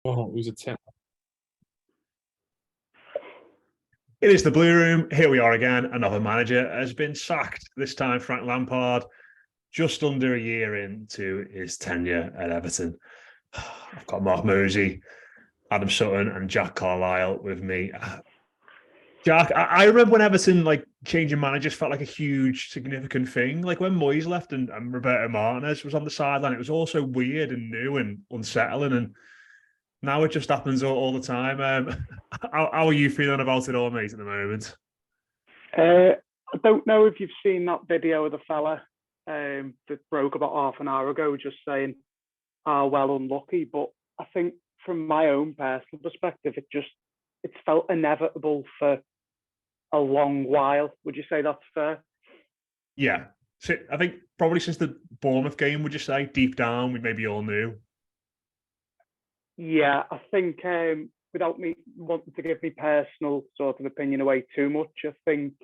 Oh, it was a 10. It is the Blue Room. Here we are again. Another manager has been sacked. This time, Frank Lampard, just under a year into his tenure at Everton. I've got Mark Mosey, Adam Sutton, and Jack Carlisle with me. Jack, I remember when Everton changing managers felt like a huge, significant thing. Like when Moyes left and Roberto Martinez was on the sideline, it was all so weird and new and unsettling. And now it just happens all the time. How are you feeling about it all, mate, at the moment? I don't know if you've seen that video of the fella that broke about half an hour ago, just saying, well, unlucky. But I think from my own personal perspective, it's felt inevitable for a long while. Would you say that's fair? Yeah. So I think probably since the Bournemouth game, would you say, deep down, we maybe all knew? Yeah, I think without me wanting to give my personal sort of opinion away too much, I think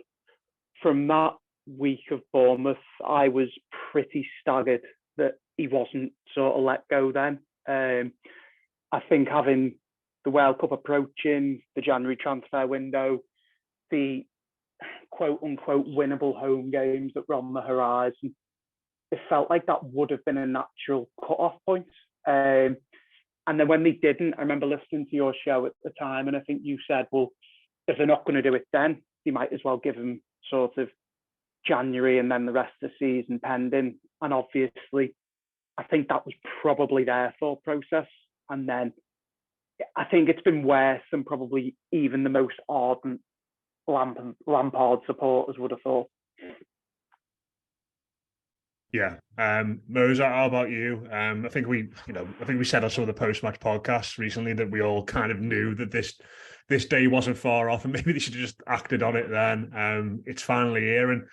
from that week of Bournemouth, I was pretty staggered that he wasn't sort of let go then. I think having the World Cup approaching, the January transfer window, the quote unquote winnable home games that were on the horizon, it felt like that would have been a natural cut-off point. And then when they didn't, I remember listening to your show at the time, and I think you said, well, if they're not going to do it then, they might as well give them sort of January and then the rest of the season pending. And obviously, I think that was probably their thought process. And then I think it's been worse than probably even the most ardent Lampard supporters would have thought. Yeah. Moza, how about you? I think we said on some of the post-match podcasts recently that we all kind of knew that this day wasn't far off, and maybe they should have just acted on it then. It's finally here, and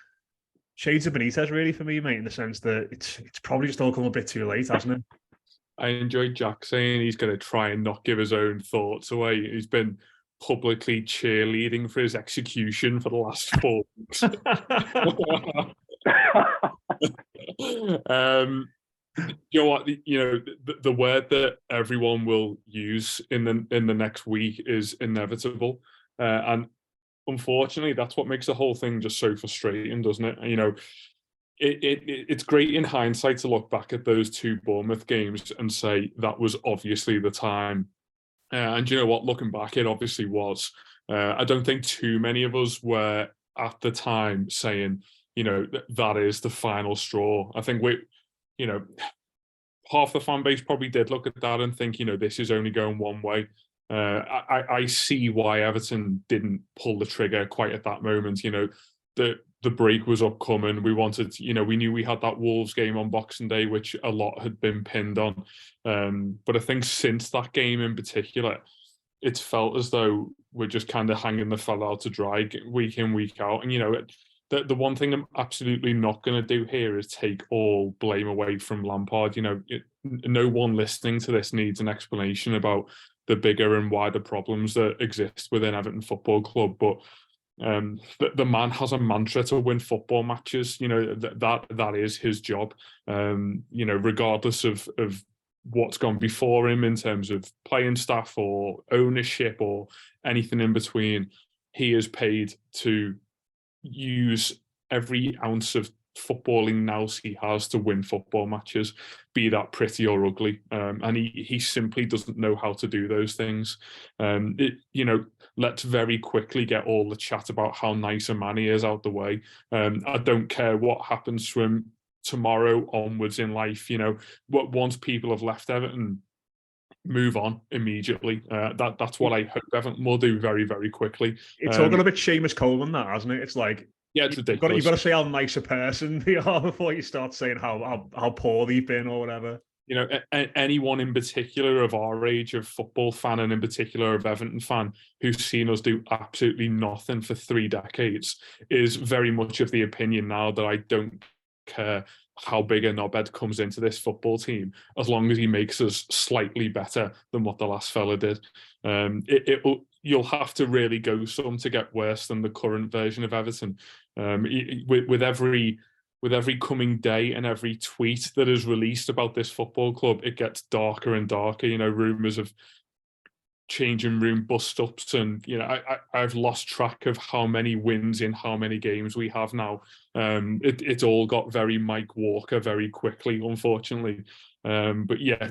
shades of Benitez really for me, mate, in the sense that it's probably just all come a bit too late, hasn't it? I enjoyed Jack saying he's going to try and not give his own thoughts away. He's been publicly cheerleading for his execution for the last 4 weeks. You know what? The word that everyone will use in the next week is inevitable, and unfortunately, that's what makes the whole thing just so frustrating, doesn't it? It's great in hindsight to look back at those two Bournemouth games and say that was obviously the time. And you know what? Looking back, it obviously was. I don't think too many of us were at the time saying, that is the final straw. I think half the fan base probably did look at that and think, this is only going one way. I see why Everton didn't pull the trigger quite at that moment. The break was upcoming. We wanted, we knew we had that Wolves game on Boxing Day, which a lot had been pinned on. But I think since that game in particular, it's felt as though we're just kind of hanging the fella out to dry week in, week out. And, the one thing I'm absolutely not going to do here is take all blame away from Lampard. No one listening to this needs an explanation about the bigger and wider problems that exist within Everton Football Club. But the man has a mantra to win football matches. That is his job. Regardless of what's gone before him in terms of playing staff or ownership or anything in between, he is paid to use every ounce of footballing nous he has to win football matches, be that pretty or ugly. And he simply doesn't know how to do those things. Let's very quickly get all the chat about how nice a man he is out the way. I don't care what happens to him tomorrow onwards in life. Once people have left Everton, move on immediately. That's what I hope Everton will do very, very quickly. It's all got a bit Seamus Coleman, that, hasn't it? It's like, yeah, it's ridiculous. You've got to say how nice a person they are before you start saying how poor they've been or whatever. Anyone in particular of our age of football fan, and in particular of Everton fan, who's seen us do absolutely nothing for 3 decades, is very much of the opinion now that I don't care how big a knobhead comes into this football team, as long as he makes us slightly better than what the last fella did. You'll have to really go some to get worse than the current version of Everton. With every coming day and every tweet that is released about this football club, it gets darker and darker. Rumours of changing room bust-ups, and I've lost track of how many wins in how many games we have now. It all got very Mike Walker very quickly, unfortunately. But yeah,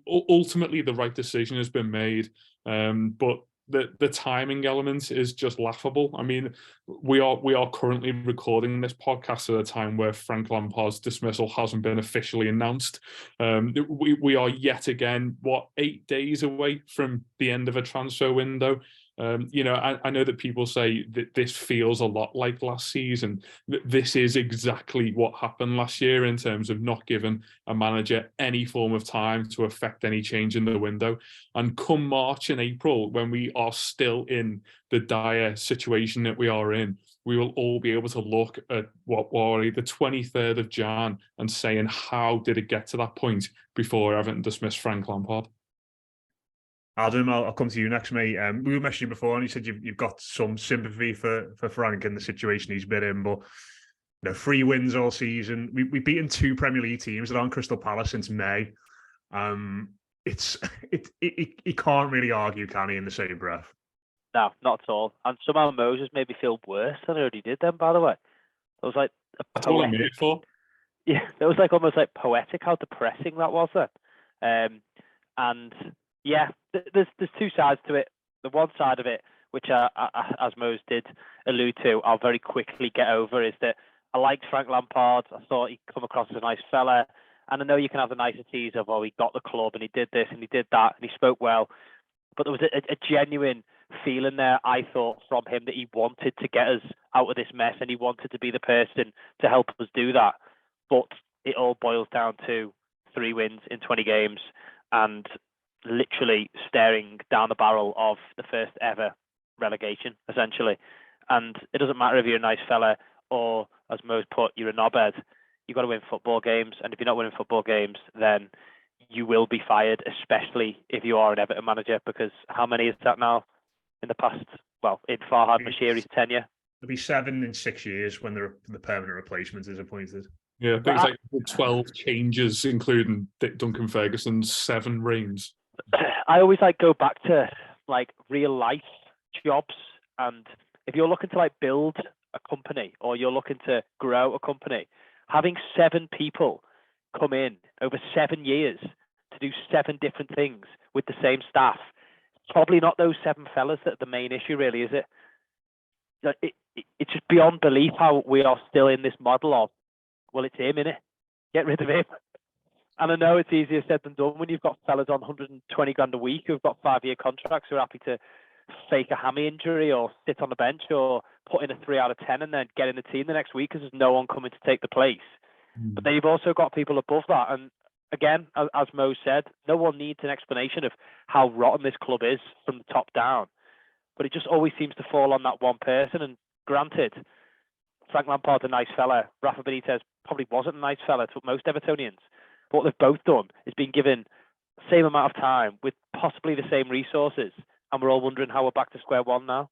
ultimately the right decision has been made. But the timing element is just laughable. I mean, we are currently recording this podcast at a time where Frank Lampard's dismissal hasn't been officially announced. We are yet again 8 days away from the end of a transfer window. I know that people say that this feels a lot like last season. This is exactly what happened last year in terms of not giving a manager any form of time to affect any change in the window. And come March and April, when we are still in the dire situation that we are in, we will all be able to look at what were the 23rd of Jan and saying, how did it get to that point before Everton dismissed Frank Lampard? Adam, I'll come to you next, mate. We were mentioning before, and you said you've got some sympathy for Frank and the situation he's been in, but 3 wins all season. We've beaten 2 Premier League teams that aren't Crystal Palace since May. He can't really argue, can he, in the same breath? No, not at all. And somehow Moses made me feel worse than I already did then, by the way. It was like that's all I'm here for. Yeah, it was like almost like poetic how depressing that was then. And yeah, there's 2 sides to it. The one side of it, which as Mose did allude to, I'll very quickly get over, is that I liked Frank Lampard. I thought he'd come across as a nice fella. And I know you can have the niceties of, he got the club and he did this and he did that and he spoke well. But there was a genuine feeling there, I thought, from him that he wanted to get us out of this mess and he wanted to be the person to help us do that. But it all boils down to 3 wins in 20 games and literally staring down the barrel of the first ever relegation, essentially. And it doesn't matter if you're a nice fella or, as Mo's put, you're a knobhead. You've got to win football games. And if you're not winning football games, then you will be fired, especially if you are an Everton manager, because how many is that now in the past? Well, in Farhad Moshiri's tenure. It'll be 7 in 6 years when the permanent replacement is appointed. Yeah, I think it's like 12 changes, including Duncan Ferguson's 7 reigns. I always go back to real life jobs, and if you're looking to build a company or you're looking to grow a company, having 7 people come in over 7 years to do 7 different things with the same staff, probably not those 7 fellas that are the main issue, really, is it? It's just beyond belief how we are still in this model of, well, it's him, innit? Get rid of him. And I know it's easier said than done when you've got fellas on 120 grand a week who've got 5-year contracts who are happy to fake a hammy injury or sit on the bench or put in a 3 out of 10 and then get in the team the next week because there's no one coming to take the place. But then you've also got people above that. And again, as Mo said, no one needs an explanation of how rotten this club is from the top down. But it just always seems to fall on that one person. And granted, Frank Lampard's a nice fella. Rafa Benitez probably wasn't a nice fella to most Evertonians. But what they've both done is been given the same amount of time with possibly the same resources. And we're all wondering how we're back to square one now.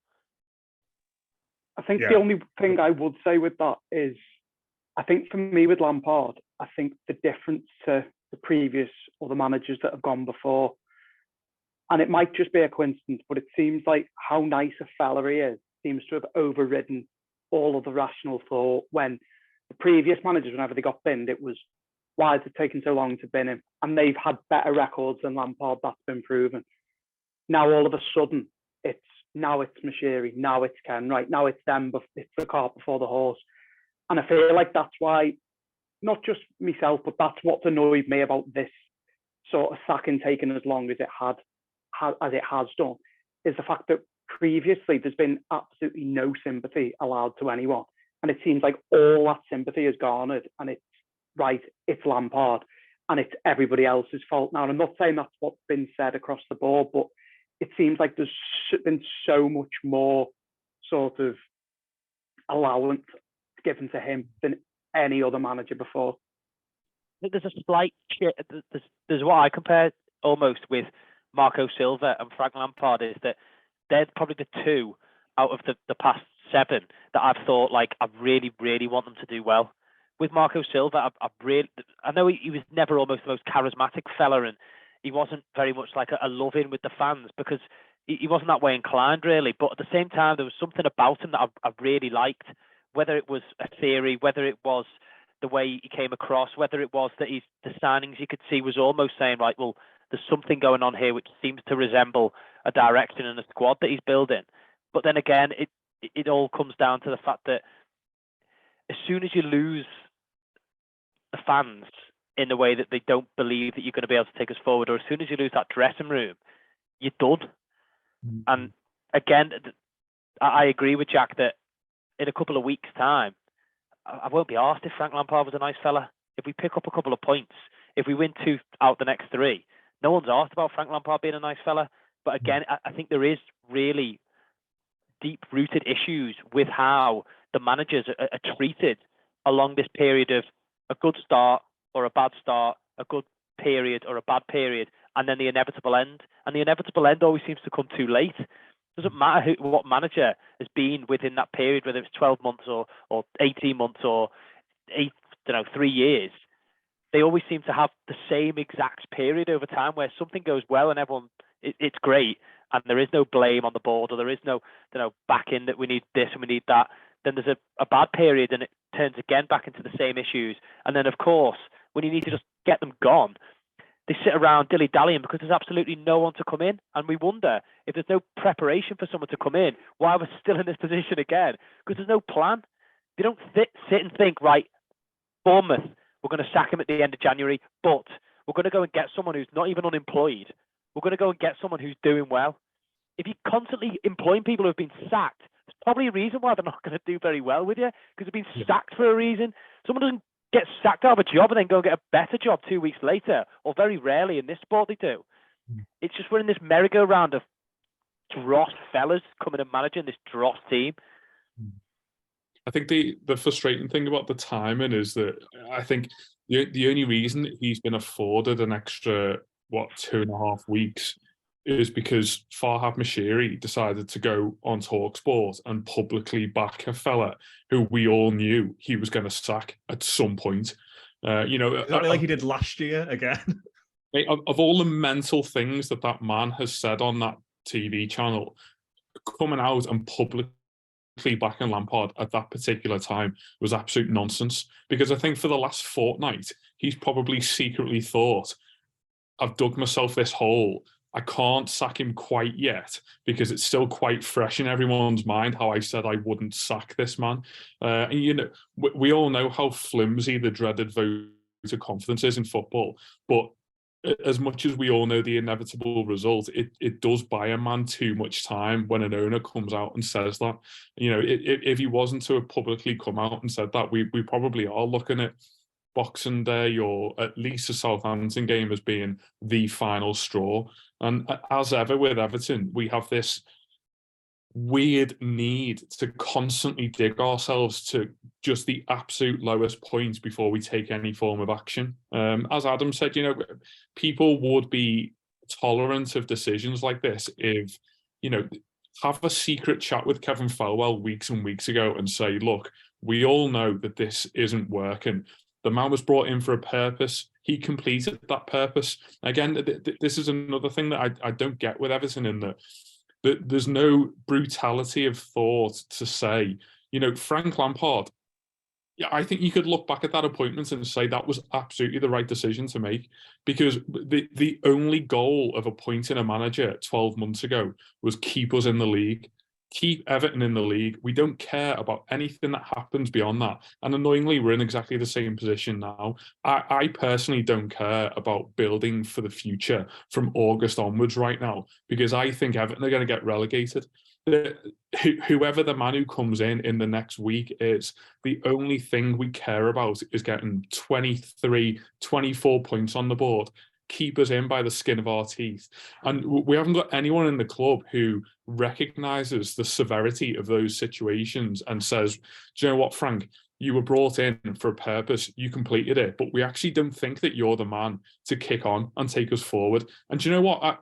I think the only thing I would say with that is, I think for me with Lampard, I think the difference to the previous or the managers that have gone before, and it might just be a coincidence, but it seems like how nice a fella he is seems to have overridden all of the rational thought. When the previous managers, whenever they got binned, it was, why is it taking so long to bin him? And they've had better records than Lampard, that's been proven. Now all of a sudden, it's Moshiri, now it's Ken, right? Now it's them, but it's the cart before the horse. And I feel like that's why, not just myself, but that's what's annoyed me about this sort of sacking taking as long as it has done, is the fact that previously there's been absolutely no sympathy allowed to anyone. And it seems like all that sympathy is garnered and it's Lampard and it's everybody else's fault now. And I'm not saying that's what's been said across the board, but it seems like there's been so much more sort of allowance given to him than any other manager before. There's a slight there's what I compare almost with Marco Silva and Frank Lampard, is that they're probably the 2 out of the past 7 that I've thought I really, really want them to do well. With Marco Silva, I know he was never almost the most charismatic fella, and he wasn't very much like a love-in with the fans, because he wasn't that way inclined, really. But at the same time, there was something about him that I really liked, whether it was a theory, whether it was the way he came across, whether it was that the signings you could see was almost saying, right, well, there's something going on here which seems to resemble a direction and a squad that he's building. But then again, it all comes down to the fact that as soon as you lose the fans in a way that they don't believe that you're going to be able to take us forward, or as soon as you lose that dressing room, you're done. Mm-hmm. And again, I agree with Jack that in a couple of weeks' time, I won't be asked if Frank Lampard was a nice fella. If we pick up a couple of points, if we win 2 out the next 3, no one's asked about Frank Lampard being a nice fella. But again, I think there is really deep-rooted issues with how the managers are treated along this period of a good start or a bad start, a good period or a bad period, and then the inevitable end. And the inevitable end always seems to come too late. It doesn't matter what manager has been within that period, whether it's 12 months or 18 months or 3 years. They always seem to have the same exact period over time where something goes well and everyone, it's great, and there is no blame on the board, or there is no backing that we need this and we need that. Then there's a bad period and it turns again back into the same issues. And then, of course, when you need to just get them gone, they sit around dilly-dallying because there's absolutely no one to come in. And we wonder, if there's no preparation for someone to come in, why we're still in this position again? Because there's no plan. They don't sit and think, right, Bournemouth, we're going to sack him at the end of January, but we're going to go and get someone who's not even unemployed. We're going to go and get someone who's doing well. If you're constantly employing people who have been sacked, there's probably a reason why they're not going to do very well with you, because they've been sacked for a reason. Someone doesn't get sacked out of a job and then go and get a better job 2 weeks later, or very rarely in this sport they do. It's just we're in this merry-go-round of dross fellas coming and managing this dross team. I think the frustrating thing about the timing is that I think the only reason he's been afforded an extra, 2.5 weeks is because Farhad Moshiri decided to go on TalkSport and publicly back a fella who we all knew he was going to sack at some point. Exactly like he did last year again. Of all the mental things that man has said on that TV channel, coming out and publicly backing Lampard at that particular time was absolute nonsense. Because I think for the last fortnight, he's probably secretly thought, I've dug myself this hole. I can't sack him quite yet because it's still quite fresh in everyone's mind how I said I wouldn't sack this man. We all know how flimsy the dreaded vote of confidence is in football, but as much as we all know the inevitable result, it does buy a man too much time when an owner comes out and says that. If he wasn't to have publicly come out and said that, we probably are looking at Boxing Day or at least a Southampton game as being the final straw. And as ever with Everton, we have this weird need to constantly dig ourselves to just the absolute lowest point before we take any form of action. As Adam said, people would be tolerant of decisions like this if, have a secret chat with Kevin Folwell weeks and weeks ago and say, look, we all know that this isn't working. The man was brought in for a purpose. He completed that purpose. Again, this is another thing that I don't get with Everton, in that there's no brutality of thought to say, Frank Lampard, I think you could look back at that appointment and say that was absolutely the right decision to make, because the only goal of appointing a manager 12 months ago was keep us in the league. Keep Everton in the league. We don't care about anything that happens beyond that. And annoyingly, we're in exactly the same position now. I personally don't care about building for the future from August onwards right now, because I think Everton are going to get relegated. Whoever the man who comes in the next week is, the only thing we care about is getting 23, 24 points on the board. Keep us in by the skin of our teeth. And we haven't got anyone in the club who recognises the severity of those situations and says, do you know what, Frank, you were brought in for a purpose, you completed it, but we actually don't think that you're the man to kick on and take us forward. And do you know what,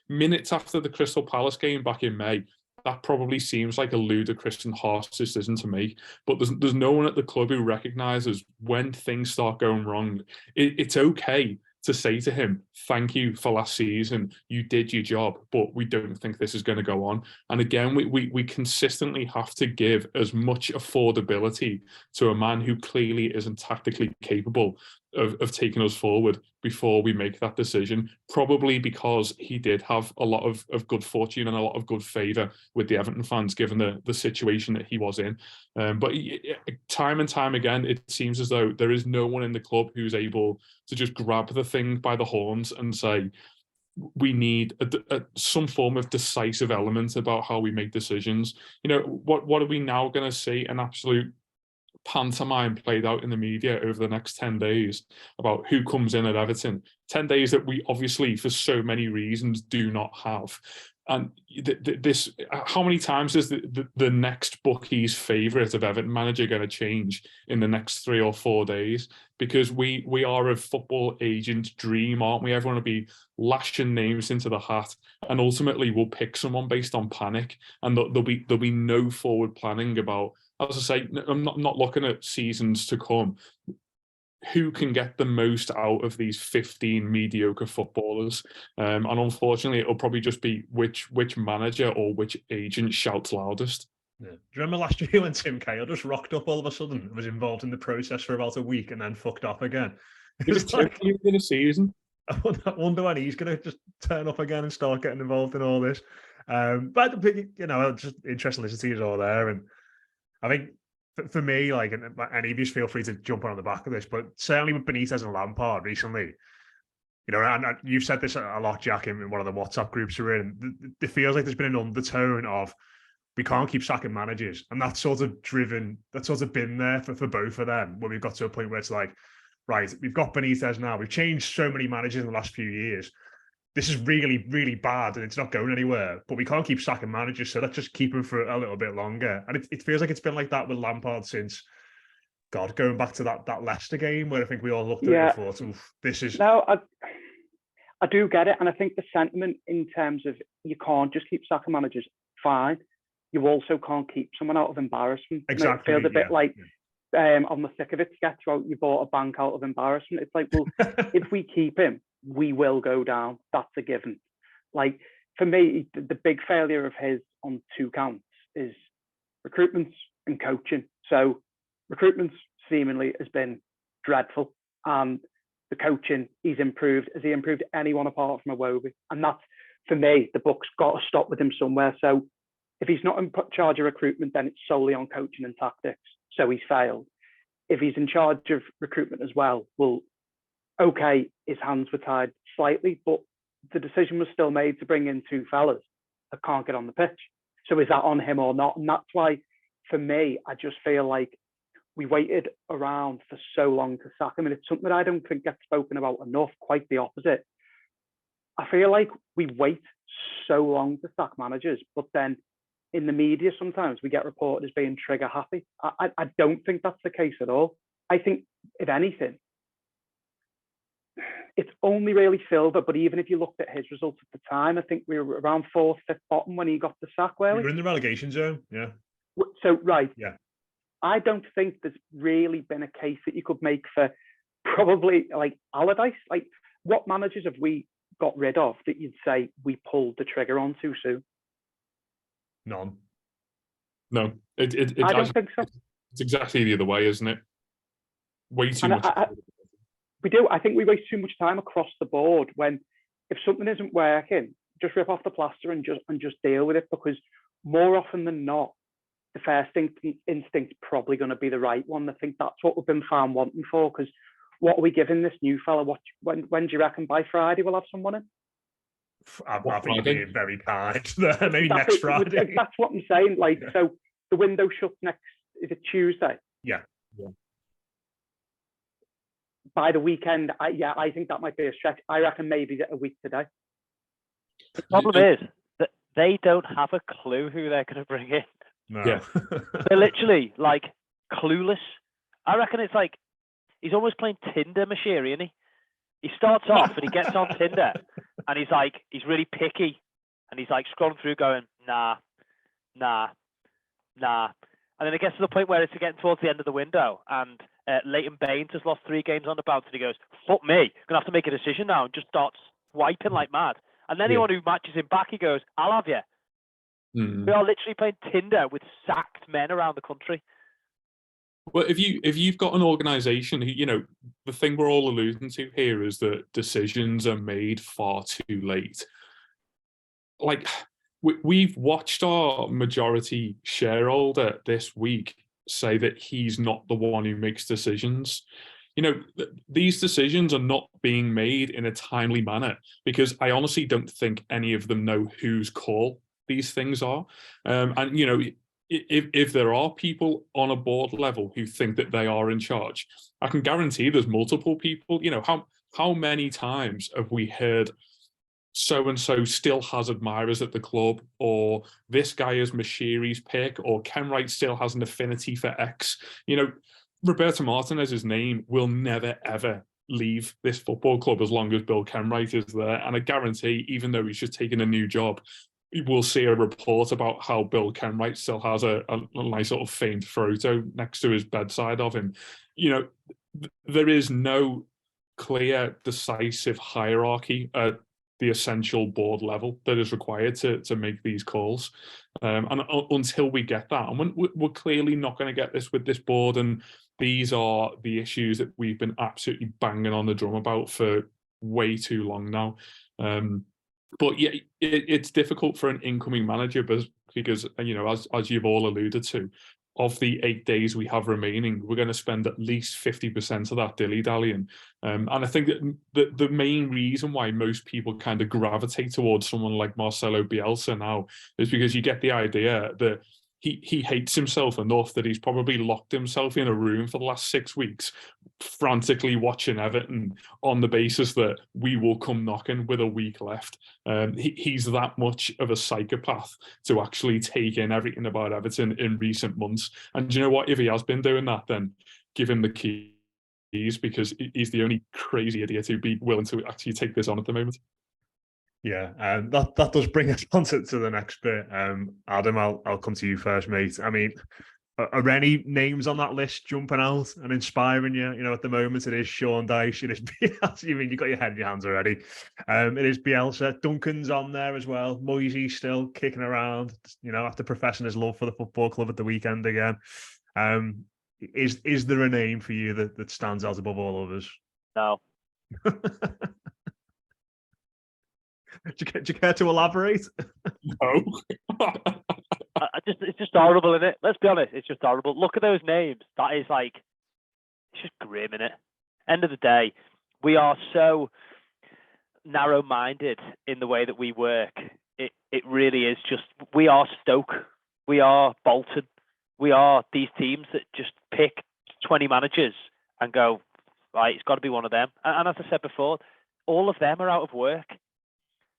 minutes after the Crystal Palace game back in May, that probably seems like a ludicrous and harsh decision to make, but there's no one at the club who recognises when things start going wrong, it's okay to say to him, thank you for last season, you did your job, but we don't think this is going to go on. And again, we consistently have to give as much affordability to a man who clearly isn't tactically capable of taking us forward before we make that decision, probably because he did have a lot of good fortune and a lot of good favour with the Everton fans, given the situation that he was in. But time and time again, it seems as though there is no one in the club who's able to just grab the thing by the horns and say, we need some form of decisive element about how we make decisions. You know, what are we now going to see? An absolute pantomime played out in the media over the next 10 days about who comes in at Everton. 10 days that we obviously, for so many reasons, do not have. And this, how many times is the next bookie's favourite of Everton manager going to change in the next 3 or 4 days? Because we are a football agent dream, aren't we? Everyone will be lashing names into the hat, and ultimately we'll pick someone based on panic, and there'll be no forward planning about. As I say, I'm not looking at seasons to come. Who can get the most out of these 15 mediocre footballers? And unfortunately, it'll probably just be which manager or which agent shouts loudest. Yeah. Do you remember last year when Tim Cahill just rocked up all of a sudden and was involved in the process for about a week and then fucked off again? It was like in a season. I wonder when he's going to just turn up again and start getting involved in all this. But you know, just interesting listening to you all there, and I think for me, like, and any of you feel free to jump on the back of this, but certainly with Benitez and Lampard recently, you know, and you've said this a lot, Jack, in one of the WhatsApp groups we're in, it feels like there's been an undertone of we can't keep sacking managers. And that's sort of been there for both of them, when we've got to a point where it's like, right, we've got Benitez now. We've changed so many managers in the last few years. This is really, really bad and it's not going anywhere, but we can't keep sacking managers. So let's just keep him for a little bit longer. And it feels like it's been like that with Lampard since, God, going back to that Leicester game where I think we all looked at it and thought, oof, this is... No, I do get it. And I think the sentiment in terms of you can't just keep sacking managers, fine. You also can't keep someone out of embarrassment. Exactly. It feels a bit like on the thick of it sketch, you bought a bank out of embarrassment. It's like, well, if we keep him, we will go down. That's a given. Like, for me, the big failure of his on 2 counts is recruitment and coaching. So recruitment seemingly has been dreadful. And the coaching, he's improved. Has he improved anyone apart from Iwobi? And that's, for me, the book's got to stop with him somewhere. So if he's not in charge of recruitment, then it's solely on coaching and tactics. So he's failed. If he's in charge of recruitment as well, well, okay, his hands were tied slightly, but the decision was still made to bring in 2 fellas that can't get on the pitch. So is that on him or not? And that's why, for me, I just feel like we waited around for so long to sack him. And it's something that I don't think gets spoken about enough, quite the opposite. I feel like we wait so long to sack managers, but then in the media, sometimes we get reported as being trigger happy. I don't think that's the case at all. I think, if anything, it's only really Silva, but even if you looked at his results at the time, I think we were around 4th, 5th bottom when he got the sack. We were in the relegation zone, yeah. So, right. Yeah. I don't think there's really been a case that you could make for probably like Allardyce. Like, what managers have we got rid of that you'd say we pulled the trigger on too soon? None. No, I don't think so. It's exactly the other way, isn't it? Way too much. We do. I think we waste too much time across the board when, if something isn't working, just rip off the plaster and just deal with it, because more often than not, the first instinct probably going to be the right one. I think that's what we've been found wanting for, because what are we giving this new fella? When do you reckon by Friday we'll have someone in? I think you're being very kind. Maybe next Friday. That's what I'm saying. Like, so the window shuts is it Tuesday? Yeah. By the weekend, I think that might be a stretch. I reckon maybe a week today. The problem is that they don't have a clue who they're going to bring in. No. Yeah. They're literally like clueless. I reckon it's like he's almost playing Tinder Mashiri, isn't he? He starts off and he gets on Tinder and he's really picky and he's like scrolling through going, nah. And then it gets to the point where it's getting towards the end of the window and Leighton Baines has lost 3 games on the bounce, and he goes, "Fuck me, gonna have to make a decision now," and just starts swiping like mad. And anyone who matches him back, he goes, "I'll have you." We are literally playing Tinder with sacked men around the country. Well, if you've got an organisation who, the thing we're all alluding to here is that decisions are made far too late. Like, we've watched our majority shareholder this week say that he's not the one who makes decisions. These decisions are not being made in a timely manner because I honestly don't think any of them know whose call these things are. If there are people on a board level who think that they are in charge, I can guarantee there's multiple people. How many times have we heard so-and-so still has admirers at the club, or this guy is Mashiri's pick, or Ken Wright still has an affinity for X? Roberto Martinez's name will never, ever leave this football club as long as Bill Kenwright is there. And I guarantee, even though he's just taken a new job, we'll see a report about how Bill Kenwright still has a nice sort of famed photo next to his bedside of him. There is no clear, decisive hierarchy at the essential board level that is required to make these calls. And until we get that, and we're clearly not going to get this with this board, and these are the issues that we've been absolutely banging on the drum about for way too long now. But yeah, it's difficult for an incoming manager because as you've all alluded to, of the 8 days we have remaining, we're going to spend at least 50% of that dilly-dallying. And I think that the main reason why most people kind of gravitate towards someone like Marcelo Bielsa now is because you get the idea that he hates himself enough that he's probably locked himself in a room for the last 6 weeks, frantically watching Everton on the basis that we will come knocking with a week left. He's that much of a psychopath to actually take in everything about Everton in recent months. And do you know what? If he has been doing that, then give him the keys, because he's the only crazy idiot who'd be willing to actually take this on at the moment. Yeah, that does bring us on to the next bit. Adam, I'll come to you first, mate. I mean, are any names on that list jumping out and inspiring you? At the moment, it is Sean Dyche, it is Bielsa. You've got your head in your hands already. It is Bielsa. Duncan's on there as well. Moisey still kicking around, after professing his love for the football club at the weekend again. Is there a name for you that stands out above all others? No. Do you care to elaborate? No. It's just horrible, isn't it? Let's be honest, it's just horrible. Look at those names. That is it's just grim, isn't it? End of the day, we are so narrow-minded in the way that we work. It really is just, we are Stoke, we are Bolton, we are these teams that just pick 20 managers and go, right, it's got to be one of them. And as I said before, all of them are out of work.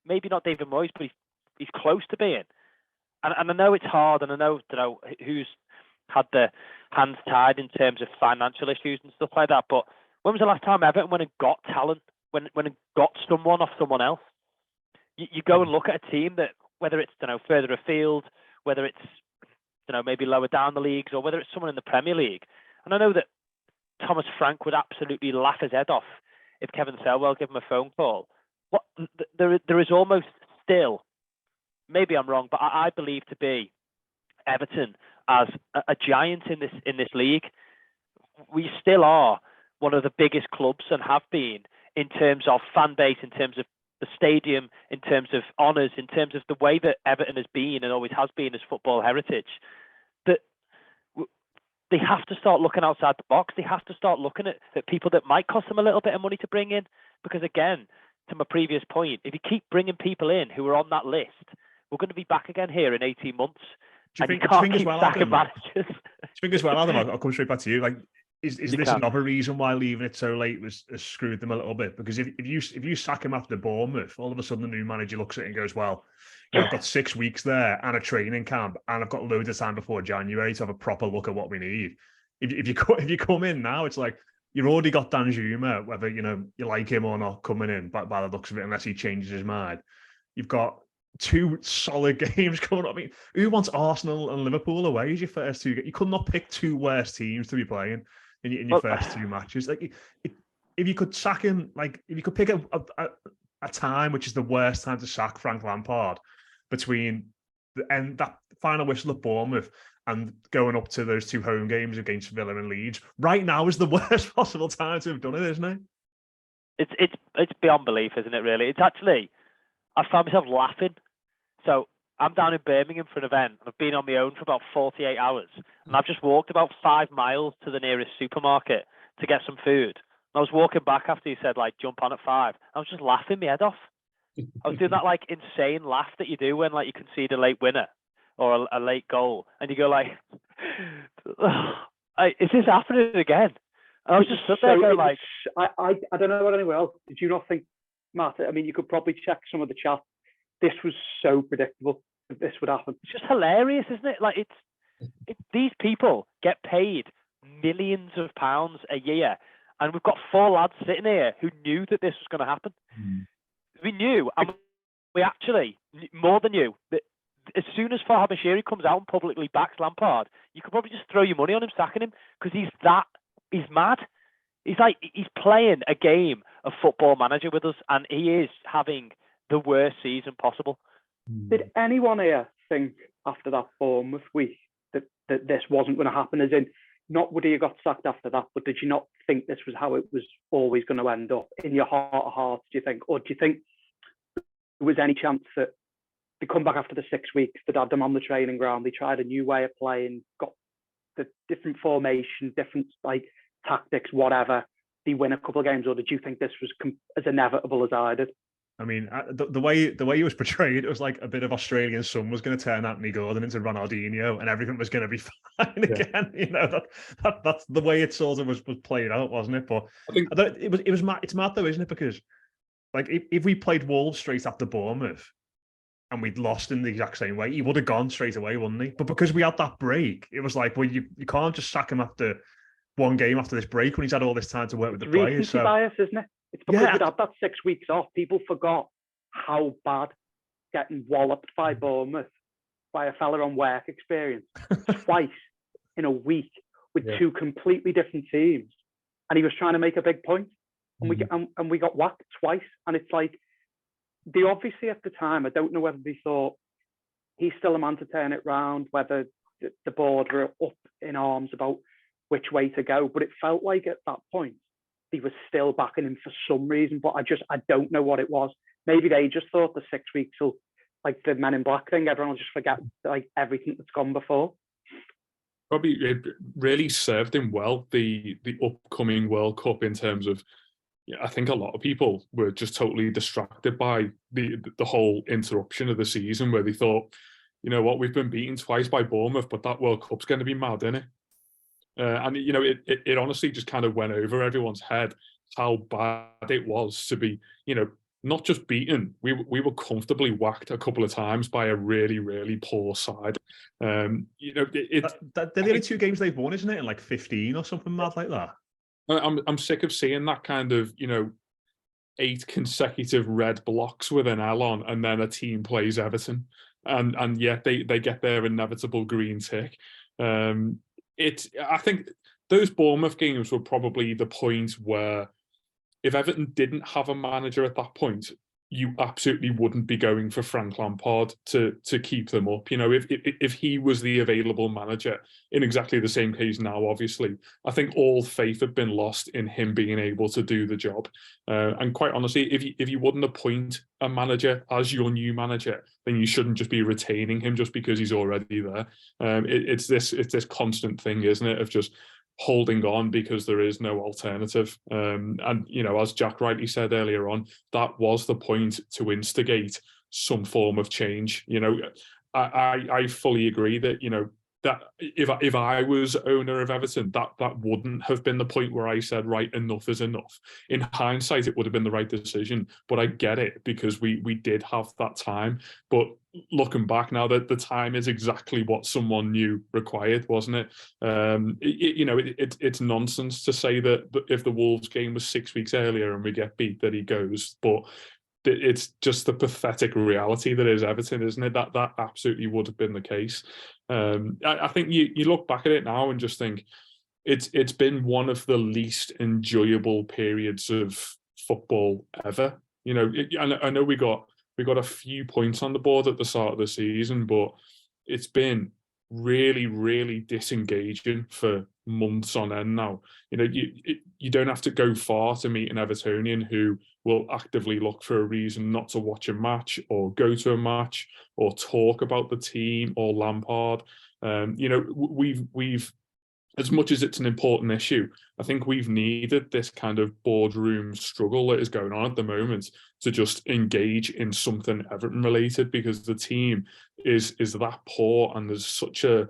Maybe not David Moyes, but he's close to being. And I know it's hard, and I know who's had the hands tied in terms of financial issues and stuff like that. But when was the last time Everton went and got talent, when it got someone off someone else? You go and look at a team that, whether it's further afield, whether it's maybe lower down the leagues, or whether it's someone in the Premier League. And I know that Thomas Frank would absolutely laugh his head off if Kevin Selwell gave him a phone call. There is almost still, maybe I'm wrong, but I believe to be Everton as a giant in this league. We still are one of the biggest clubs and have been in terms of fan base, in terms of the stadium, in terms of honours, in terms of the way that Everton has been and always has been as football heritage. That they have to start looking outside the box. They have to start looking at people that might cost them a little bit of money to bring in, because again, to my previous point, if you keep bringing people in who are on that list, we're going to be back again here in 18 months. Do you think as well, Adam, I'll come straight back to you. Is this another reason why leaving it so late has screwed them a little bit? Because if you sack him after Bournemouth, all of a sudden the new manager looks at it and goes, well, I've got 6 weeks there and a training camp, and I've got loads of time before January to have a proper look at what we need. If you come in now, it's like, you've already got Dan Zuma, whether you like him or not, coming in by the looks of it, unless he changes his mind. You've got 2 solid games coming up. I mean, who wants Arsenal and Liverpool away as your first 2 games? You could not pick 2 worse teams to be playing. in your first two matches. Like, if you could sack him, like if you could pick a time which is the worst time to sack Frank Lampard between that final whistle at Bournemouth and going up to those two home games against Villa and Leeds, right now is the worst possible time to have done it, isn't it? It's beyond belief, isn't it? Really, it's actually, I found myself laughing. So I'm down in Birmingham for an event, and I've been on my own for about 48 hours, and I've just walked about 5 miles to the nearest supermarket to get some food. And I was walking back after he said, like, jump on at 5. I was just laughing my head off. I was doing that, like, insane laugh that you do when, like, you concede a late winner or a late goal, and you go, like, is this happening again? And I was just stood there going, like... I don't know about anyone else. Did you not think, Matt, I mean, you could probably check some of the chat. This was so predictable that this would happen. It's just hilarious, isn't it? Like, these people get paid millions of pounds a year, and we've got 4 lads sitting here who knew that this was going to happen. We knew, and we actually, more than you, that as soon as Farhad Bashiri comes out and publicly backs Lampard, you could probably just throw your money on him sacking him, because he's mad. He's playing a game of Football Manager with us, and he is having the worst season possible. Did anyone here think after that Bournemouth week that this wasn't going to happen? As in, not would he have got sacked after that, but did you not think this was how it was always going to end up in your heart of hearts, do you think? Or do you think there was any chance that they come back after the 6 weeks, they'd had them on the training ground, they tried a new way of playing, got the different formation, different like tactics, whatever, they win a couple of games? Or did you think this was as inevitable as I did? I mean, the way he was portrayed, it was like a bit of Australian sun was going to turn Anthony Gordon into Ronaldinho, and everything was going to be fine again. You know, that's the way it sort of was played out, wasn't it? But I think it's mad though, isn't it? Because like if we played Wolves straight after Bournemouth and we'd lost in the exact same way, he would have gone straight away, wouldn't he? But because we had that break, it was like, well, you can't just sack him after one game after this break when he's had all this time to work with the players. So bias, isn't it? It's because we'd had that 6 weeks off. People forgot how bad getting walloped by Bournemouth by a fella on work experience twice in a week with two completely different teams, and he was trying to make a big point, and we got whacked twice. And it's like, they obviously at the time, I don't know whether they thought he's still a man to turn it round, whether the board were up in arms about which way to go, but it felt like at that point he was still backing him for some reason, but I don't know what it was. Maybe they just thought the 6 weeks will, like the Men in Black thing, everyone will just forget like everything that's gone before. Probably it really served him well, the upcoming World Cup, in terms of, I think a lot of people were just totally distracted by the whole interruption of the season, where they thought, you know what, we've been beaten twice by Bournemouth, but that World Cup's going to be mad, isn't it? And you know, it honestly just kind of went over everyone's head how bad it was to be, you know, not just beaten. We were comfortably whacked a couple of times by a really, really poor side. You know, they're the only 2 games they've won, isn't it? In like 15 or something mad like that. I'm sick of seeing that kind of, you know, 8 consecutive red blocks with an L on, and then a team plays Everton, and yet they get their inevitable green tick. I think those Bournemouth games were probably the point where, if Everton didn't have a manager at that point, you absolutely wouldn't be going for Frank Lampard to keep them up. You know, if he was the available manager, in exactly the same case now, obviously, I think all faith had been lost in him being able to do the job. And quite honestly, if you wouldn't appoint a manager as your new manager, then you shouldn't just be retaining him just because he's already there. It's this constant thing, isn't it, of just holding on because there is no alternative. And, you know, as Jack rightly said earlier on, that was the point to instigate some form of change. You know, I fully agree that, you know, that if I was owner of Everton, that wouldn't have been the point where I said, right, enough is enough. In hindsight, it would have been the right decision, but I get it, because we did have that time. But looking back now, that the time is exactly what someone new required, wasn't it? You know, it's nonsense to say that if the Wolves game was 6 weeks earlier and we get beat, that he goes, but it's just the pathetic reality that is Everton, isn't it? That absolutely would have been the case. I think you look back at it now and just think, it's been one of the least enjoyable periods of football ever. You know, I know we got a few points on the board at the start of the season, but it's been really, really disengaging for months on end now. You know, you don't have to go far to meet an Evertonian who will actively look for a reason not to watch a match or go to a match or talk about the team or Lampard. You know, we've as much as it's an important issue, I think we've needed this kind of boardroom struggle that is going on at the moment to just engage in something Everton related, because the team is that poor and there's such a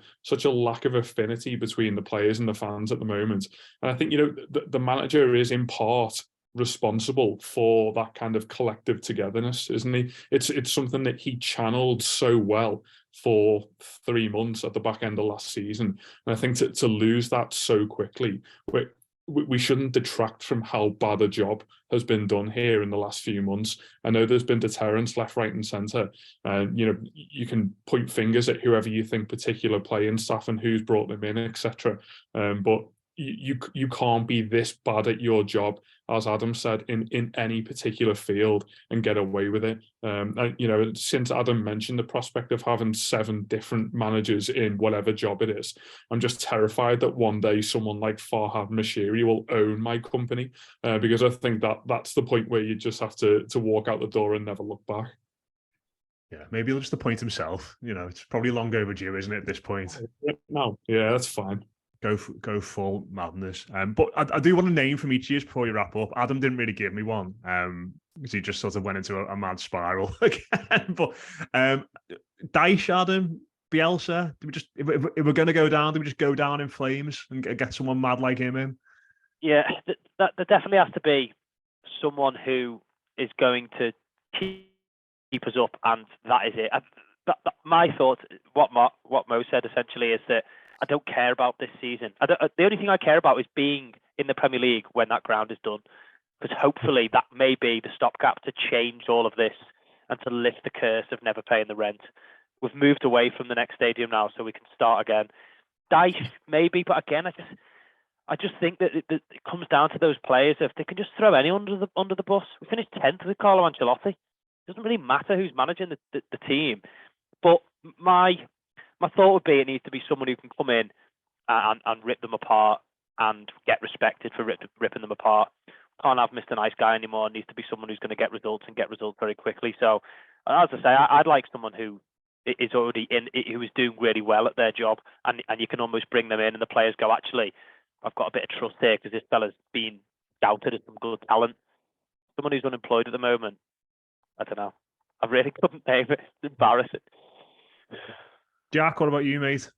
lack of affinity between the players and the fans at the moment. And I think, you know, the manager is in part responsible for that kind of collective togetherness, isn't he? It's something that he channeled so well for 3 months at the back end of last season. And I think to lose that so quickly, we shouldn't detract from how bad a job has been done here in the last few months. I know there's been deterrence left, right and centre. You know, you can point fingers at whoever you think particular playing staff and who's brought them in, etc. But you can't be this bad at your job, as Adam said, in any particular field and get away with it. And, you know, since Adam mentioned the prospect of having 7 different managers in whatever job it is, I'm just terrified that one day someone like Farhad Mashiri will own my company, because I think that's the point where you just have to walk out the door and never look back. Yeah, maybe he'll just appoint himself. You know, it's probably long overdue, isn't it, at this point? No, yeah, that's fine. Go full madness. But I do want a name from each of you before you wrap up. Adam didn't really give me one, because he just sort of went into a mad spiral again. But Dyche, Adam, Bielsa, do we just if we're going to go down, do we just go down in flames and get someone mad like him in? Yeah, that there definitely has to be someone who is going to keep us up, and that is it. My thought, what Mo said essentially, is that I don't care about this season. The only thing I care about is being in the Premier League when that ground is done, because hopefully that may be the stopgap to change all of this and to lift the curse of never paying the rent. We've moved away from the next stadium now, so we can start again. Dyche, maybe, but again, I just think that it comes down to those players. If they can just throw any under the bus. We finished 10th with Carlo Ancelotti. It doesn't really matter who's managing the team. But my thought would be it needs to be someone who can come in and rip them apart and get respected for ripping them apart. Can't have Mr. Nice Guy anymore. It needs to be someone who's going to get results and get results very quickly. So, as I say, I'd like someone who is already who is doing really well at their job, and you can almost bring them in and the players go, actually, I've got a bit of trust here because this fella's been doubted as some good talent. Someone who's unemployed at the moment, I don't know. I really couldn't name it. It's embarrassing. Jack, what about you, mate?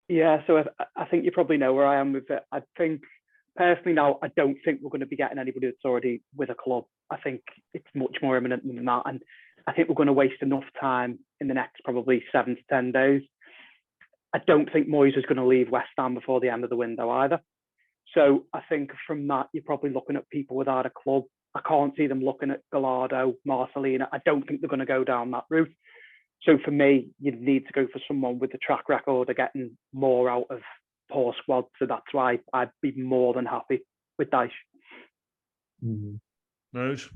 Yeah, so I think you probably know where I am with it. I think, personally now, I don't think we're going to be getting anybody that's already with a club. I think it's much more imminent than that. And I think we're going to waste enough time in the next probably 7 to 10 days. I don't think Moyes is going to leave West Ham before the end of the window either. So I think from that, you're probably looking at people without a club. I can't see them looking at Gallardo, Marcelino. I don't think they're going to go down that route. So for me, you need to go for someone with the track record of getting more out of poor squad. So that's why I'd be more than happy with Dyche. Nose.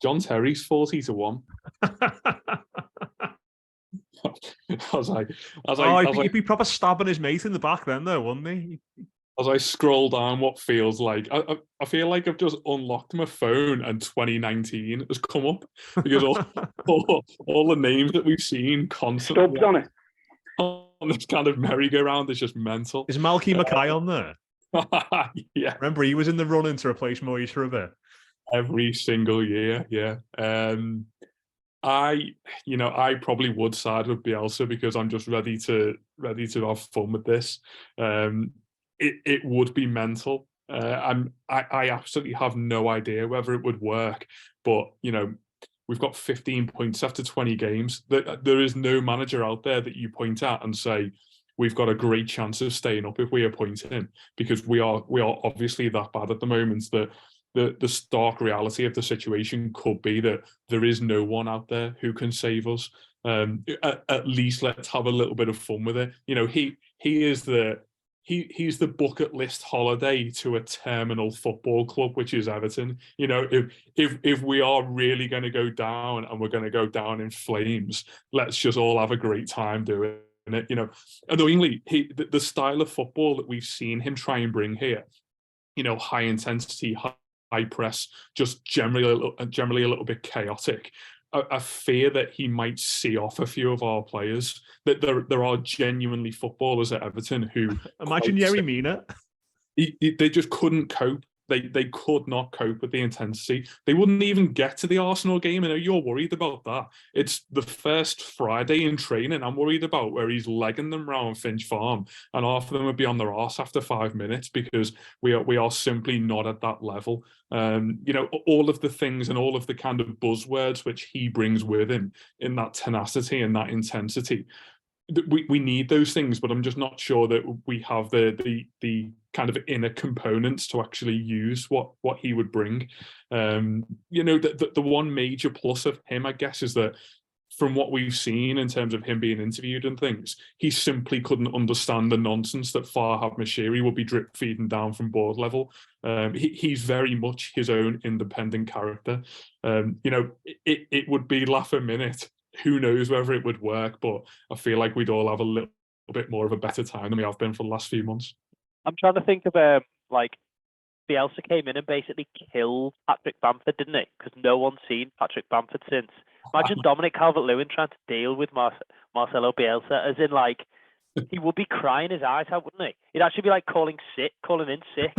John Terry's 40-1. He'd be proper stabbing his mate in the back then, though, wouldn't he? As I scroll down what feels like, I feel like I've just unlocked my phone and 2019 has come up, because all the names that we've seen constantly Stubbs on it. On this kind of merry-go-round is just mental. Is Malky Mackay on there? Yeah. Remember, he was in the running to replace Moyes for a bit. Every single year, yeah. I probably would side with Bielsa because I'm just ready to have fun with this. It would be mental. I absolutely have no idea whether it would work, but we've got 15 points after 20 games. There is no manager out there that you point at and say we've got a great chance of staying up if we appoint him, because we are obviously that bad at the moment that the stark reality of the situation could be that there is no one out there who can save us. At least let's have a little bit of fun with it. is he's the bucket list holiday to a terminal football club, which is Everton. You know, if we are really going to go down and we're going to go down in flames, let's just all have a great time doing it. You know, annoyingly, the style of football that we've seen him try and bring here, you know, high intensity, high press, just generally a little bit chaotic. I fear that he might see off a few of our players. That there are genuinely footballers at Everton who imagine Yerry Mina. They just couldn't cope. They could not cope with the intensity. They wouldn't even get to the Arsenal game. I know you're worried about that. It's the first Friday in training I'm worried about, where he's legging them round Finch Farm, and half of them would be on their arse after 5 minutes, because we are simply not at that level. You know, all of the things and all of the kind of buzzwords which he brings with him in that tenacity and that intensity. We need those things, but I'm just not sure that we have the kind of inner components to actually use what he would bring. You know, the one major plus of him, I guess, is that from what we've seen in terms of him being interviewed and things, he simply couldn't understand the nonsense that Farhad Moshiri would be drip feeding down from board level. He's very much his own independent character. You know, it would be laugh a minute. Who knows whether it would work, but I feel like we'd all have a little bit more of a better time than we have been for the last few months. I'm trying to think of like Bielsa came in and basically killed Patrick Bamford, didn't he? Because no one's seen Patrick Bamford since. Imagine Dominic Calvert-Lewin trying to deal with Marcelo Bielsa, as in, like, he would be crying his eyes out, wouldn't he? It'd actually be like calling in sick.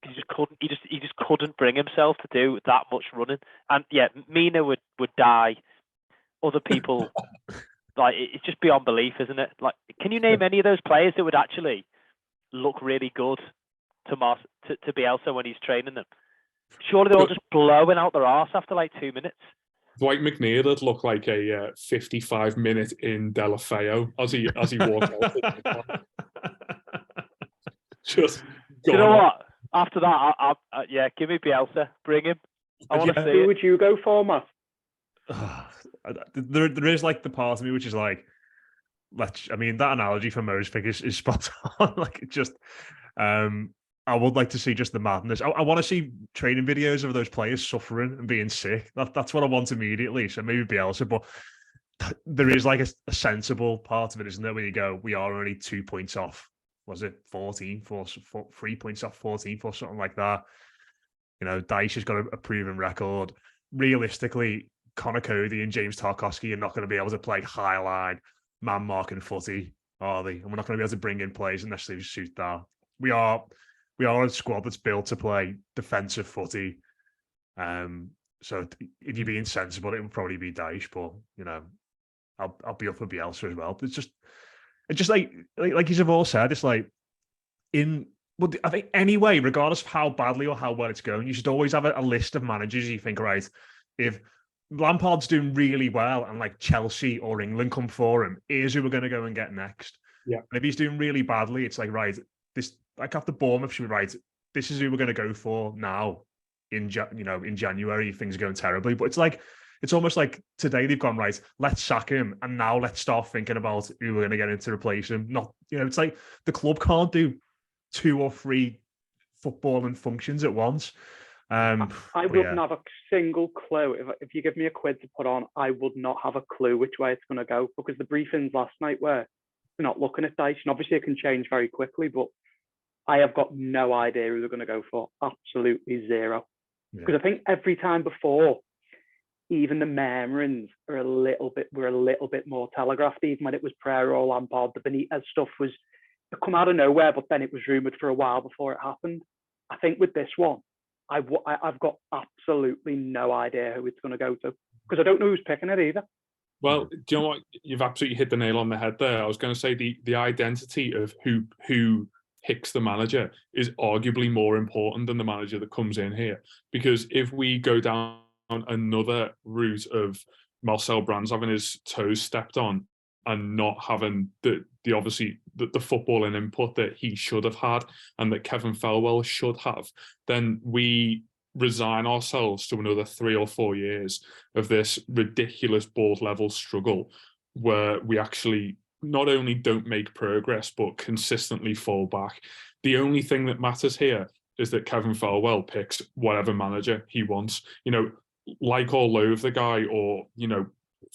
He just couldn't bring himself to do that much running. And yeah, Mina would die. Other people, like, it's just beyond belief, isn't it? Like, can you name any of those players that would actually look really good to Bielsa when he's training them? Surely they're all just blowing out their arse after like 2 minutes. Dwight McNeil would look like a 55-minute in Delafeo as he walked out. Just you know what? After that, yeah, give me Bielsa. Bring him. I want to see. Who would you go for, Matt? There is like the part of me which is like, I mean, that analogy for Mosvik is spot on. Like, it just, I would like to see just the madness. I want to see training videos of those players suffering and being sick. That's what I want immediately. So maybe Bielsa, but there is like a sensible part of it, isn't there? Where you go, we are only 2 points off. Was it 3 points off 14th or something like that? You know, Dyche has got a proven record. Realistically, Connor Cody and James Tarkowski are not going to be able to play high line, man marking footy, are they? And we're not going to be able to bring in players unless they suit that. We are a squad that's built to play defensive footy. So if you're being sensible, it would probably be Dyche, but you know, I'll be up for Bielsa as well. It's just like you've all said, it's like I think anyway, regardless of how badly or how well it's going, you should always have a list of managers you think, right, if Lampard's doing really well and like Chelsea or England come for him, here's who we're going to go and get next. Yeah. And if he's doing really badly, it's like, right, this, like after Bournemouth should be right, this is who we're going to go for now in January if things are going terribly. But it's like, it's almost like today they've gone, right, let's sack him, and now let's start thinking about who we're going to get in to replace him. Not, you know, it's like the club can't do 2 or 3 footballing functions at once. I wouldn't have a single clue. If you give me a quiz to put on, I would not have a clue which way it's going to go, because the briefings last night were not looking at Dyche, and obviously it can change very quickly, but I have got no idea who they're going to go for. Absolutely zero. Because I think every time before, even the memorings were a little bit more telegraphed. Even when it was Pereira or Lampard, the Benitez stuff was come out of nowhere, but then it was rumoured for a while before it happened. I think with this one, I've got absolutely no idea who it's going to go to, because I don't know who's picking it either. Well, do you know what? You've absolutely hit the nail on the head there. I was going to say the identity of who picks the manager is arguably more important than the manager that comes in here. Because if we go down another route of Marcel Brands having his toes stepped on and not having the footballing input that he should have had and that Kevin Felwell should have, then we resign ourselves to another 3 or 4 years of this ridiculous board level struggle where we actually not only don't make progress, but consistently fall back. The only thing that matters here is that Kevin Farwell picks whatever manager he wants. Like or loathe the guy, or,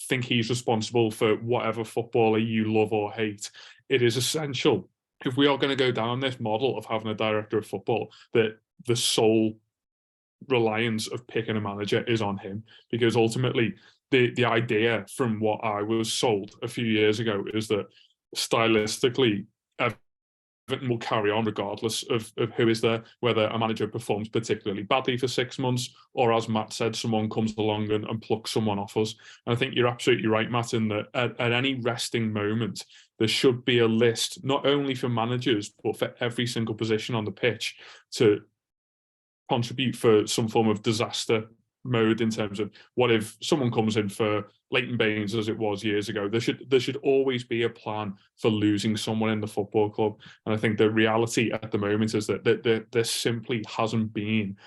think he's responsible for whatever footballer you love or hate. It is essential, if we are going to go down this model of having a director of football, that the sole reliance of picking a manager is on him, because ultimately the idea from what I was sold a few years ago is that stylistically Everton will carry on regardless of who is there, whether a manager performs particularly badly for 6 months, or, as Matt said, someone comes along and plucks someone off us. And I think you're absolutely right, Matt, in that at any resting moment, there should be a list, not only for managers, but for every single position on the pitch, to contribute for some form of disaster mode, in terms of, what if someone comes in for Leighton Baines, as it was years ago? There should always be a plan for losing someone in the football club. And I think the reality at the moment is that there simply hasn't been,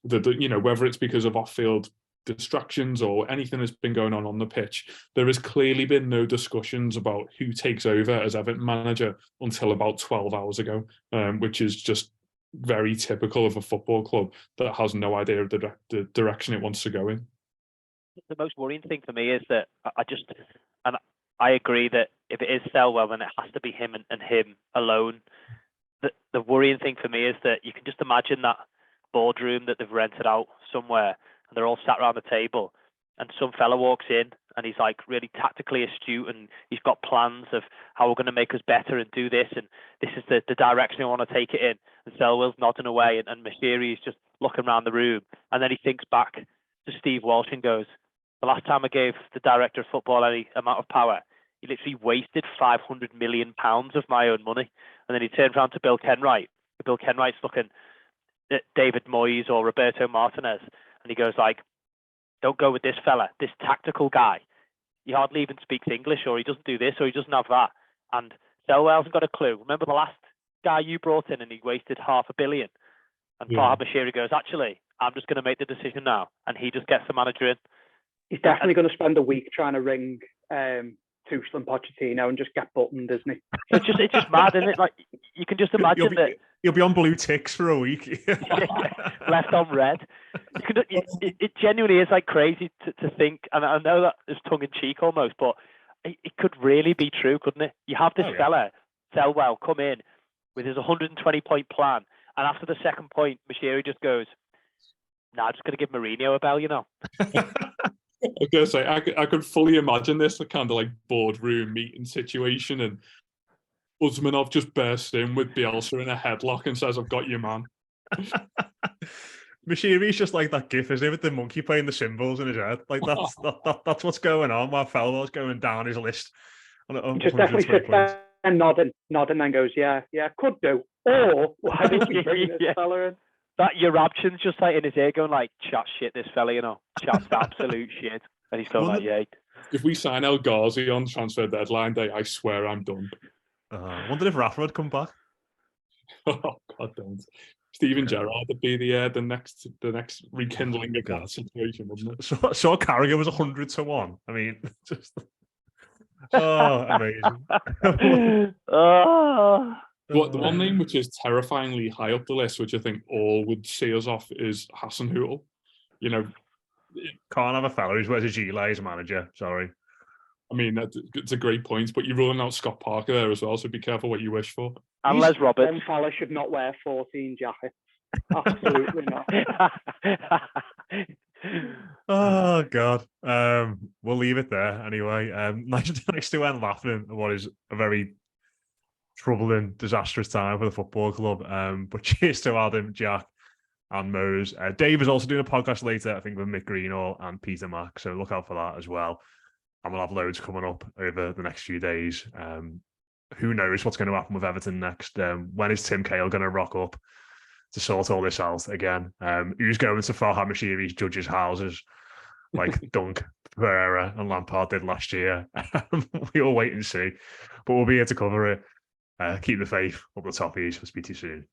whether it's because of off-field distractions or anything that's been going on the pitch, there has clearly been no discussions about who takes over as Everton manager until about 12 hours ago, which is just very typical of a football club that has no idea of the direction it wants to go in. The most worrying thing for me is that I agree that if it is Selwell, then it has to be him and him alone. The worrying thing for me is that you can just imagine that boardroom that they've rented out somewhere, and they're all sat around the table, and some fella walks in and he's like really tactically astute, and he's got plans of how we're going to make us better and do this, and this is the direction I want to take it in. And Selwell's nodding away, and Mashiri is just looking around the room, and then he thinks back to Steve Walsh and goes, the last time I gave the director of football any amount of power, he literally wasted £500 million of my own money. And then he turned around to Bill Kenwright. Bill Kenwright's looking at David Moyes or Roberto Martinez, and he goes like, don't go with this fella, this tactical guy. He hardly even speaks English, or he doesn't do this, or he doesn't have that. And Selwell hasn't got a clue. Remember the last guy you brought in and he wasted £500 million? And Farhad Mashiri goes, actually, I'm just going to make the decision now. And he just gets the manager in. He's definitely going to spend a week trying to ring Tuchel and Pochettino and just get buttoned, isn't he? It's just mad, isn't it? Like, you can just imagine that you'll be on blue ticks for a week, left on red. It genuinely is like crazy to think, and I know that is tongue in cheek almost, but it could really be true, couldn't it? You have this fella, Selwell, come in with his 120-point plan, and after the second point, Mashiri just goes, "Nah, I'm just going to give Mourinho a bell, I was going to say, I could fully imagine this kind of like boardroom meeting situation, and Usmanov just bursts in with Bielsa in a headlock and says, I've got you, man. Mashiri's just like that gif, isn't it, with the monkey playing the cymbals in his head? Like, that's what's going on while Felwell's going down his list. He just definitely sits there and nodding, and goes, yeah, could do. Or, why don't we bring this fella in? That Eurabchin's just like in his ear going like, chat shit, this fella, chat's absolute shit. And he's going like, yeah. If we sign El Ghazi on transfer deadline day, I swear I'm done. I wondered if Rafa would come back. Oh, God, don't. Steven Gerrard would be the next rekindling of that situation, wouldn't it? So Carragher was 100-1. I mean, just... Oh, amazing. But the one name which is terrifyingly high up the list, which I think all would see us off, is Hassan Hootel. Can't have a fella who's wears a Gila as a manager. Sorry. I mean, it's a great point, but you're ruling out Scott Parker there as well, so be careful what you wish for. And Les Roberts. One fella should not wear 14 jackets. Absolutely not. Oh, God. We'll leave it there anyway. Nice to end laughing at what is a very troubling, disastrous time for the football club. But cheers to Adam, Jack, and Mose. Dave is also doing a podcast later, I think, with Mick Greenall and Peter Mack. So look out for that as well. And we'll have loads coming up over the next few days. Who knows what's going to happen with Everton next? When is Tim Cahill going to rock up to sort all this out again? Who's going to Farhad Mashiri's judges' houses like Dunk, Pereira and Lampard did last year? We'll wait and see. But we'll be here to cover it. Keep the faith up the toppies. We'll speak to you soon.